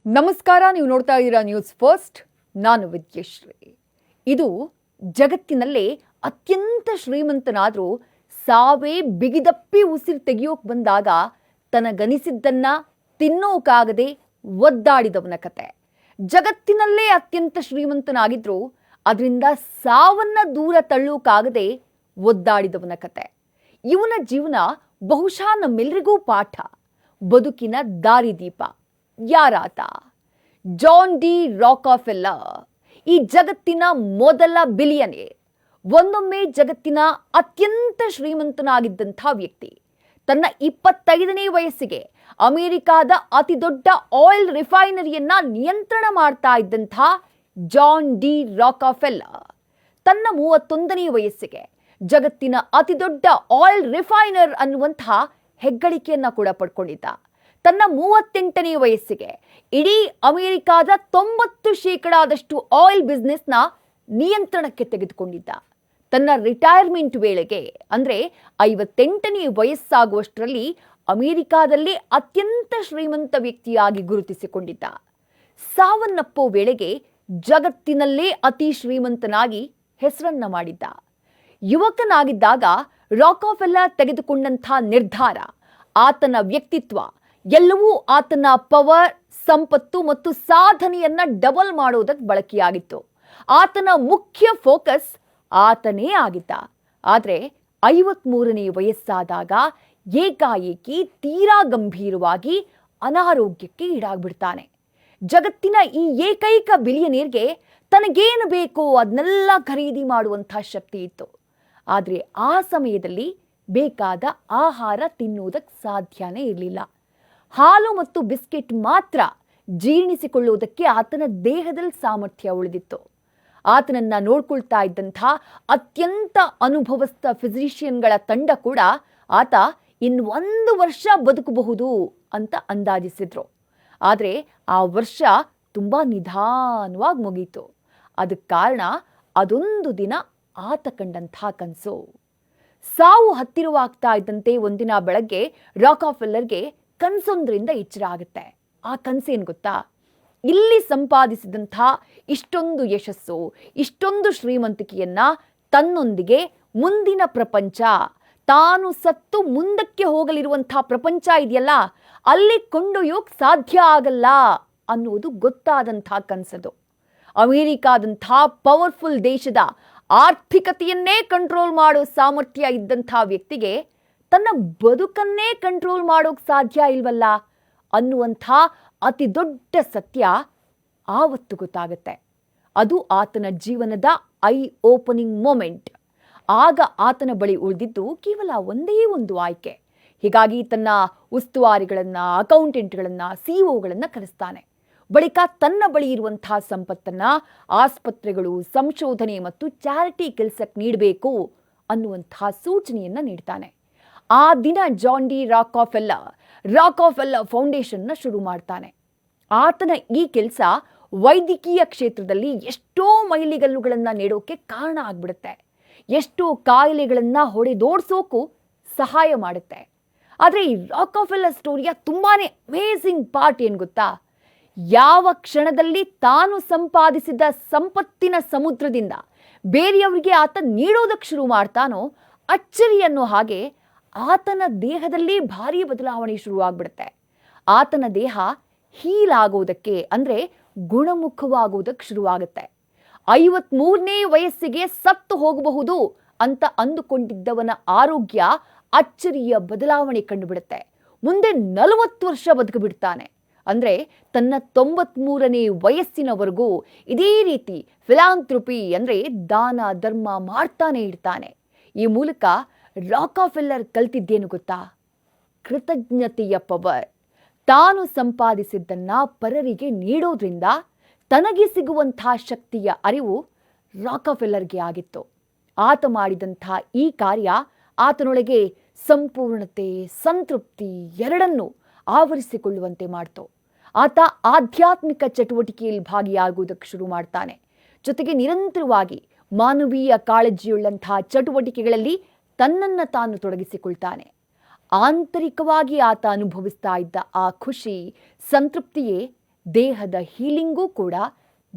ನಮಸ್ಕಾರ, ನೀವು ನೋಡ್ತಾ ಇದ್ದೀರಾ ನ್ಯೂಸ್ ಫಸ್ಟ್. ನಾನು ವಿದ್ಯಶ್ರೀ. ಇದು ಜಗತ್ತಿನಲ್ಲೇ ಅತ್ಯಂತ ಶ್ರೀಮಂತನಾದರೂ ಸಾವೇ ಬಿಗಿದಪ್ಪಿ ಉಸಿರು ತೆಗೆಯೋಕೆ ಬಂದಾಗ ತನಗನಿಸಿದ್ದನ್ನ ತಿನ್ನೋಕಾಗದೆ ಒದ್ದಾಡಿದವನ ಕತೆ. ಜಗತ್ತಿನಲ್ಲೇ ಅತ್ಯಂತ ಶ್ರೀಮಂತನಾಗಿದ್ರೂ ಅದರಿಂದ ಸಾವನ್ನ ದೂರ ತಳ್ಳೋಕಾಗದೆ ಒದ್ದಾಡಿದವನ ಕತೆ. ಇವನ ಜೀವನ ಬಹುಶಃ ನಮ್ಮೆಲ್ಲರಿಗೂ ಪಾಠ, ಬದುಕಿನ ದಾರಿದೀಪ. ಯಾರಾತ? John D ರಾಕಾಫೆಲ್ಲರ್. ಈ ಜಗತ್ತಿನ ಮೊದಲ ಬಿಲಿಯನೇರ್, ಒಂದೊಮ್ಮೆ ಜಗತ್ತಿನ ಅತ್ಯಂತ ಶ್ರೀಮಂತನಾಗಿದ್ದಂಥ ವ್ಯಕ್ತಿ. ತನ್ನ 25ನೇ ವಯಸ್ಸಿಗೆ ಅಮೆರಿಕಾದ ಅತಿ ದೊಡ್ಡ ಆಯಿಲ್ ರಿಫೈನರಿಯನ್ನ ನಿಯಂತ್ರಣ ಮಾಡ್ತಾ ಇದ್ದಂಥ ಜಾನ್ ಡಿ ರಾಕಾಫೆಲ್ಲರ್ ತನ್ನ 31ನೇ ವಯಸ್ಸಿಗೆ ಜಗತ್ತಿನ ಅತಿ ದೊಡ್ಡ ಆಯಿಲ್ ರಿಫೈನರ್ ಅನ್ನುವಂಥ ಹೆಗ್ಗಳಿಕೆಯನ್ನ ಕೂಡ ಪಡ್ಕೊಂಡಿದ್ದ. ತನ್ನ 38ನೇ ವಯಸ್ಸಿಗೆ ಇಡೀ ಅಮೆರಿಕಾದ 90% ಆಯಿಲ್ ಬಿಸ್ನೆಸ್ನ ನಿಯಂತ್ರಣಕ್ಕೆ ತೆಗೆದುಕೊಂಡಿದ್ದ. ತನ್ನ ರಿಟೈರ್ಮೆಂಟ್ ವೇಳೆಗೆ ಅಂದರೆ 58ನೇ ವಯಸ್ಸಾಗುವಷ್ಟರಲ್ಲಿ ಅಮೆರಿಕಾದಲ್ಲಿ ಅತ್ಯಂತ ಶ್ರೀಮಂತ ವ್ಯಕ್ತಿಯಾಗಿ ಗುರುತಿಸಿಕೊಂಡಿದ್ದ. ಸಾವನ್ನಪ್ಪೋ ವೇಳೆಗೆ ಜಗತ್ತಿನಲ್ಲೇ ಅತಿ ಶ್ರೀಮಂತನಾಗಿ ಹೆಸರನ್ನ ಮಾಡಿದ್ದ. ಯುವಕನಾಗಿದ್ದಾಗ ರಾಕಾಫೆಲ್ಲರ್ ತೆಗೆದುಕೊಂಡಂಥ ನಿರ್ಧಾರ, ಆತನ ವ್ಯಕ್ತಿತ್ವ ಎಲ್ಲವೂ ಆತನ ಪವರ್, ಸಂಪತ್ತು ಮತ್ತು ಸಾಧನೆಯನ್ನ ಡಬಲ್ ಮಾಡೋದಕ್ಕೆ ಬಳಕೆಯಾಗಿತ್ತು. ಆತನ ಮುಖ್ಯ ಫೋಕಸ್ ಆತನೇ ಆಗಿದ್ದ. ಆದರೆ 53ನೇ ವಯಸ್ಸಾದಾಗ ಏಕಾಏಕಿ ತೀರಾ ಗಂಭೀರವಾಗಿ ಅನಾರೋಗ್ಯಕ್ಕೆ ಈಡಾಗ್ಬಿಡ್ತಾನೆ. ಜಗತ್ತಿನ ಈ ಏಕೈಕ ಬಿಲಿಯನೇರ್ಗೆ ತನಗೇನು ಬೇಕೋ ಅದನ್ನೆಲ್ಲ ಖರೀದಿ ಮಾಡುವಂಥ ಶಕ್ತಿ ಇತ್ತು. ಆದರೆ ಆ ಸಮಯದಲ್ಲಿ ಬೇಕಾದ ಆಹಾರ ತಿನ್ನುವುದಕ್ಕೆ ಸಾಧ್ಯನೇ ಇರಲಿಲ್ಲ. ಹಾಲು ಮತ್ತು ಬಿಸ್ಕೆಟ್ ಮಾತ್ರ ಜೀರ್ಣಿಸಿಕೊಳ್ಳುವುದಕ್ಕೆ ಆತನ ದೇಹದಲ್ಲಿ ಸಾಮರ್ಥ್ಯ ಉಳಿದಿತ್ತು. ಆತನನ್ನ ನೋಡ್ಕೊಳ್ತಾ ಇದ್ದಂಥ ಅತ್ಯಂತ ಅನುಭವಸ್ಥ ಫಿಸಿಷಿಯನ್ಗಳ ತಂಡ ಕೂಡ ಆತ ಇನ್ನು 1 ವರ್ಷ ಬದುಕಬಹುದು ಅಂತ ಅಂದಾಜಿಸಿದ್ರು. ಆದರೆ ಆ ವರ್ಷ ತುಂಬಾ ನಿಧಾನವಾಗಿ ಮುಗೀತು. ಅದಕ್ಕೆ ಕಾರಣ ಅದೊಂದು ದಿನ ಆತ ಕಂಡಂಥ ಕನಸು. ಸಾವು ಹತ್ತಿರವಾಗ್ತಾ ಇದ್ದಂತೆ ಒಂದಿನ ಬೆಳಗ್ಗೆ ರಾಕಾಫೆಲ್ಲರ್ಗೆ ಕನಸೊಂದರಿಂದ ಎಚ್ಚರ ಆಗುತ್ತೆ. ಆ ಕನಸೇನು ಗೊತ್ತಾ? ಇಲ್ಲಿ ಸಂಪಾದಿಸಿದಂಥ ಇಷ್ಟೊಂದು ಯಶಸ್ಸು, ಇಷ್ಟೊಂದು ಶ್ರೀಮಂತಿಕೆಯನ್ನ ತನ್ನೊಂದಿಗೆ ಮುಂದಿನ ಪ್ರಪಂಚ, ತಾನು ಸತ್ತು ಮುಂದಕ್ಕೆ ಹೋಗಲಿರುವಂಥ ಪ್ರಪಂಚ ಇದೆಯಲ್ಲ, ಅಲ್ಲಿ ಕೊಂಡೊಯ್ಯೋಕ್ ಸಾಧ್ಯ ಆಗಲ್ಲ ಅನ್ನುವುದು ಗೊತ್ತಾದಂಥ ಕನಸದು. ಅಮೆರಿಕಾದಂಥ ಪವರ್ಫುಲ್ ದೇಶದ ಆರ್ಥಿಕತೆಯನ್ನೇ ಕಂಟ್ರೋಲ್ ಮಾಡೋ ಸಾಮರ್ಥ್ಯ ಇದ್ದಂಥ ವ್ಯಕ್ತಿಗೆ ತನ್ನ ಬದುಕನ್ನೇ ಕಂಟ್ರೋಲ್ ಮಾಡೋಕ್ ಸಾಧ್ಯ ಇಲ್ವಲ್ಲ ಅನ್ನುವಂಥ ಅತಿ ದೊಡ್ಡ ಸತ್ಯ ಆವತ್ತು ಗೊತ್ತಾಗುತ್ತೆ. ಅದು ಆತನ ಜೀವನದ ಐ ಓಪನಿಂಗ್ ಮೊಮೆಂಟ್. ಆಗ ಆತನ ಬಳಿ ಉಳಿದಿದ್ದು ಕೇವಲ ಒಂದೇ ಒಂದು ಆಯ್ಕೆ. ಹೀಗಾಗಿ ತನ್ನ ಉಸ್ತುವಾರಿಗಳನ್ನ, ಅಕೌಂಟೆಂಟ್ಗಳನ್ನ, ಸಿಇಒಗಳನ್ನ ಕರೆಸ್ತಾನೆ. ಬಳಿಕ ತನ್ನ ಬಳಿ ಇರುವಂಥ ಸಂಪತ್ತನ್ನ ಆಸ್ಪತ್ರೆಗಳು, ಸಂಶೋಧನೆ ಮತ್ತು ಚಾರಿಟಿ ಕೆಲಸಕ್ಕೆ ನೀಡಬೇಕು ಅನ್ನುವಂಥ ಸೂಚನೆಯನ್ನ ನೀಡ್ತಾನೆ. ಆ ದಿನ ಜಾನ್ ಡಿ ರಾಕಾಫೆಲ್ಲರ್ ಫೌಂಡೇಶನ್ನ ಶುರು ಮಾಡ್ತಾನೆ. ಆತನ ಈ ಕೆಲಸ ವೈದ್ಯಕೀಯ ಕ್ಷೇತ್ರದಲ್ಲಿ ಎಷ್ಟೋ ಮೈಲಿಗಲ್ಲುಗಳನ್ನು ನೀಡೋಕೆ ಕಾರಣ ಆಗ್ಬಿಡುತ್ತೆ. ಎಷ್ಟೋ ಕಾಯಿಲೆಗಳನ್ನ ಹೊಡೆದೋಡ್ಸೋಕು ಸಹಾಯ ಮಾಡುತ್ತೆ. ಆದರೆ ಈ ರಾಕಾಫೆಲ್ಲರ್ ಸ್ಟೋರಿಯ ತುಂಬಾನೇ ಅಮೇಜಿಂಗ್ ಪಾರ್ಟ್ ಏನು ಗೊತ್ತಾ? ಯಾವ ಕ್ಷಣದಲ್ಲಿ ತಾನು ಸಂಪಾದಿಸಿದ ಸಂಪತ್ತಿನ ಸಮುದ್ರದಿಂದ ಬೇರೆಯವರಿಗೆ ಆತ ನೀಡೋದಕ್ಕೆ ಶುರು ಮಾಡ್ತಾನೋ, ಅಚ್ಚರಿ ಅನ್ನೋ ಹಾಗೆ ಆತನ ದೇಹದಲ್ಲಿ ಭಾರಿ ಬದಲಾವಣೆ ಶುರುವಾಗ್ಬಿಡುತ್ತೆ. ಆತನ ದೇಹ ಹೀಲ್ ಆಗೋದಕ್ಕೆ ಅಂದರೆ ಗುಣಮುಖವಾಗೋದಕ್ಕೆ ಶುರುವಾಗುತ್ತೆ. 53ನೇ ವಯಸ್ಸಿಗೆ ಸತ್ತು ಹೋಗಬಹುದು ಅಂತ ಅಂದುಕೊಂಡಿದ್ದವನ ಆರೋಗ್ಯ ಅಚ್ಚರಿಯ ಬದಲಾವಣೆ ಕಂಡುಬಿಡುತ್ತೆ. ಮುಂದೆ 40 ವರ್ಷ ಬದುಕಿಬಿಡ್ತಾನೆ. ಅಂದರೆ ತನ್ನ 93ನೇ ವಯಸ್ಸಿನವರೆಗೂ ಇದೇ ರೀತಿ ಫಿಲಾಂಥ್ರಪಿ ಅಂದರೆ ದಾನ ಧರ್ಮ ಮಾಡ್ತಾನೆ ಇರ್ತಾನೆ. ಈ ಮೂಲಕ ರಾಕಾಫೆಲ್ಲರ್ ಕಲ್ತಿದ್ದೇನು ಗೊತ್ತಾ? ಕೃತಜ್ಞತೆಯ ಪವರ್. ತಾನು ಸಂಪಾದಿಸಿದ್ದನ್ನ ಪರರಿಗೆ ನೀಡೋದ್ರಿಂದ ತನಗೆ ಸಿಗುವಂಥ ಶಕ್ತಿಯ ಅರಿವು ರಾಕಾಫೆಲ್ಲರ್ಗೆ ಆಗಿತ್ತು. ಆತ ಮಾಡಿದಂಥ ಈ ಕಾರ್ಯ ಆತನೊಳಗೆ ಸಂಪೂರ್ಣತೆ, ಸಂತೃಪ್ತಿ ಎರಡನ್ನೂ ಆವರಿಸಿಕೊಳ್ಳುವಂತೆ ಮಾಡ್ತು. ಆತ ಆಧ್ಯಾತ್ಮಿಕ ಚಟುವಟಿಕೆಯಲ್ಲಿ ಭಾಗಿಯಾಗುವುದಕ್ಕೆ ಶುರು ಮಾಡ್ತಾನೆ. ಜೊತೆಗೆ ನಿರಂತರವಾಗಿ ಮಾನವೀಯ ಕಾಳಜಿಯುಳ್ಳಂಥ ಚಟುವಟಿಕೆಗಳಲ್ಲಿ ತನ್ನನ್ನು ತಾನು ತೊಡಗಿಸಿಕೊಳ್ತಾನೆ. ಆಂತರಿಕವಾಗಿ ಆತ ಅನುಭವಿಸ್ತಾ ಇದ್ದ ಆ ಖುಷಿ, ಸಂತೃಪ್ತಿಯೇ ದೇಹದ ಹೀಲಿಂಗೂ ಕೂಡ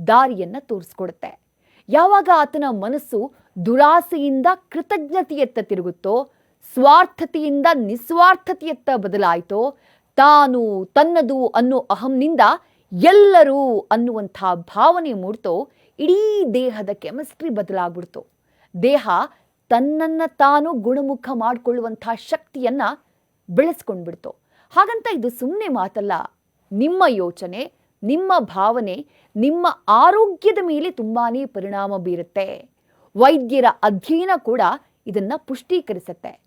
ದಾರಿಯನ್ನು ತೋರಿಸ್ಕೊಡುತ್ತೆ. ಯಾವಾಗ ಆತನ ಮನಸ್ಸು ದುರಾಸೆಯಿಂದ ಕೃತಜ್ಞತೆಯತ್ತ ತಿರುಗುತ್ತೋ, ಸ್ವಾರ್ಥತೆಯಿಂದ ನಿಸ್ವಾರ್ಥತೆಯತ್ತ ಬದಲಾಯಿತೋ, ತಾನು ತನ್ನದು ಅನ್ನೋ ಅಹಂನಿಂದ ಎಲ್ಲರೂ ಅನ್ನುವಂಥ ಭಾವನೆ ಮೂಡ್ತೋ, ಇಡೀ ದೇಹದ ಕೆಮಿಸ್ಟ್ರಿ ಬದಲಾಗ್ಬಿಡ್ತು. ದೇಹ ತನ್ನನ್ನು ತಾನು ಗುಣಮುಖ ಮಾಡಿಕೊಳ್ಳುವಂಥ ಶಕ್ತಿಯನ್ನು ಬೆಳೆಸ್ಕೊಂಡ್ಬಿಡ್ತು. ಹಾಗಂತ ಇದು ಸುಮ್ಮನೆ ಮಾತಲ್ಲ. ನಿಮ್ಮ ಯೋಚನೆ, ನಿಮ್ಮ ಭಾವನೆ, ನಿಮ್ಮ ಆರೋಗ್ಯದ ಮೇಲೆ ತುಂಬಾನೇ ಪರಿಣಾಮ ಬೀರುತ್ತೆ. ವೈದ್ಯರ ಅಧ್ಯಯನ ಕೂಡ ಇದನ್ನ ಪುಷ್ಟೀಕರಿಸುತ್ತೆ.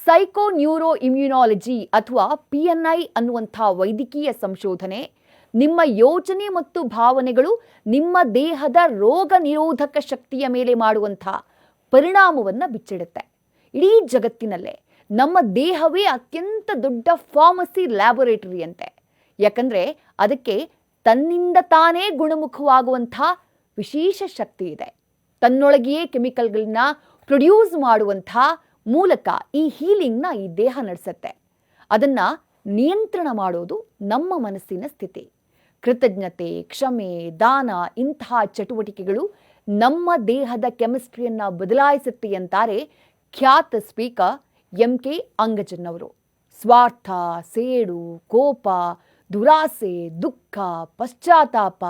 ಸೈಕೋ ನ್ಯೂರೋ ಇಮ್ಯುನಾಲಜಿ ಅಥವಾ PNI ಅನ್ನುವಂಥ ವೈದ್ಯಕೀಯ ಸಂಶೋಧನೆ ನಿಮ್ಮ ಯೋಚನೆ ಮತ್ತು ಭಾವನೆಗಳು ನಿಮ್ಮ ದೇಹದ ರೋಗ ನಿರೋಧಕ ಶಕ್ತಿಯ ಮೇಲೆ ಮಾಡುವಂಥ ಪರಿಣಾಮವನ್ನು ಬಿಚ್ಚಿಡುತ್ತೆ. ಇಡೀ ಜಗತ್ತಿನಲ್ಲೇ ನಮ್ಮ ದೇಹವೇ ಅತ್ಯಂತ ದೊಡ್ಡ ಫಾರ್ಮಸಿ ಲ್ಯಾಬೊರೇಟರಿ ಅಂತೆ. ಯಾಕಂದರೆ ಅದಕ್ಕೆ ತನ್ನಿಂದ ತಾನೇ ಗುಣಮುಖವಾಗುವಂಥ ವಿಶೇಷ ಶಕ್ತಿ ಇದೆ. ತನ್ನೊಳಗೆಯೇ ಕೆಮಿಕಲ್ಗಳನ್ನ ಪ್ರೊಡ್ಯೂಸ್ ಮಾಡುವಂಥ ಮೂಲಕ ಈ ಹೀಲಿಂಗ್ನ ಈ ದೇಹ ನಡೆಸುತ್ತೆ. ಅದನ್ನು ನಿಯಂತ್ರಣ ಮಾಡೋದು ನಮ್ಮ ಮನಸ್ಸಿನ ಸ್ಥಿತಿ. ಕೃತಜ್ಞತೆ, ಕ್ಷಮೆ, ದಾನ ಇಂತಹ ಚಟುವಟಿಕೆಗಳು ನಮ್ಮ ದೇಹದ ಕೆಮಿಸ್ಟ್ರಿಯನ್ನು ಬದಲಾಯಿಸುತ್ತೆ ಅಂತಾರೆ ಖ್ಯಾತ ಸ್ಪೀಕರ್ MK ಅಂಗಜನ್ ಅವರು. ಸ್ವಾರ್ಥ, ಸೇಡು, ಕೋಪ, ದುರಾಸೆ, ದುಃಖ, ಪಶ್ಚಾತ್ತಾಪ,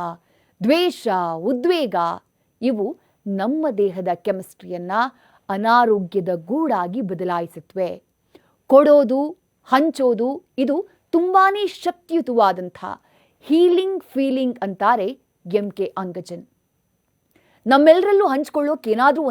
ದ್ವೇಷ, ಉದ್ವೇಗ ಇವು ನಮ್ಮ ದೇಹದ ಕೆಮಿಸ್ಟ್ರಿಯನ್ನು ಅನಾರೋಗ್ಯದ ಗೂಡಾಗಿ ಬದಲಾಯಿಸುತ್ತವೆ. ಕೊಡೋದು, ಹಂಚೋದು ಇದು ತುಂಬಾನೇ ಶಕ್ತಿಯುತವಾದಂಥ ಹೀಲಿಂಗ್ ಫೀಲಿಂಗ್ ಅಂತಾರೆ MK ಅಂಗಜನ್. ನಮ್ಮೆಲ್ಲರಲ್ಲೂ ಹಂಚ್ಕೊಳ್ಳೋಕೆ ಏನಾದರೂ